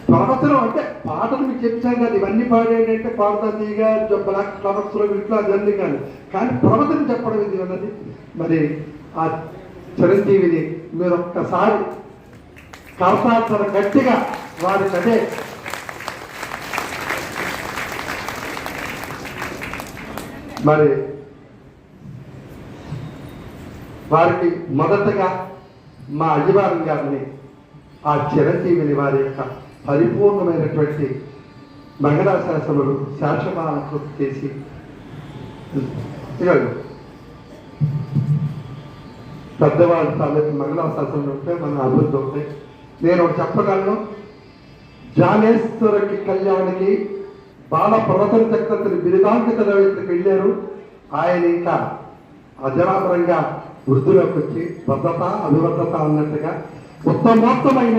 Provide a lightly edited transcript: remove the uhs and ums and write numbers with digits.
ప్రవచనం అంటే పాటలు మీకు చెప్పాను కదా, ఇవన్నీ పాడేటంటే పాడతా తీగా బ్లాక్ ఫ్లవర్స్లో ఇట్లా అదన్నీ కానీ ప్రవచనం చెప్పడం ఇది అన్నది. మరి ఆ చిరంజీవిని మీరు ఒక్కసారి కరతాల్సిన గట్టిగా వారికి అదే మరి వారికి మొదటగా మా అయ్యవారం గారిని ఆ చిరంజీవిని వారి యొక్క పరిపూర్ణమైనటువంటి మంగళాశాసనములు శాసనాలను చేసి పెద్దవాళ్ళ తాలూకు మంగళాశాసనం ఉంటే మన అభివృద్ధి అవుతాయి. నేను చెప్పగలను, జానేశ్వరికి కళ్యాణికి బాల ప్రవచన చక్రవర్తి బిరుదాంకిత రవికి వెళ్ళారు. ఆయన ఇంకా అజరాపరంగా వృద్ధిలోకి వచ్చి భద్రత అభివృద్ధత అన్నట్టుగా ఉత్తమోత్తమైన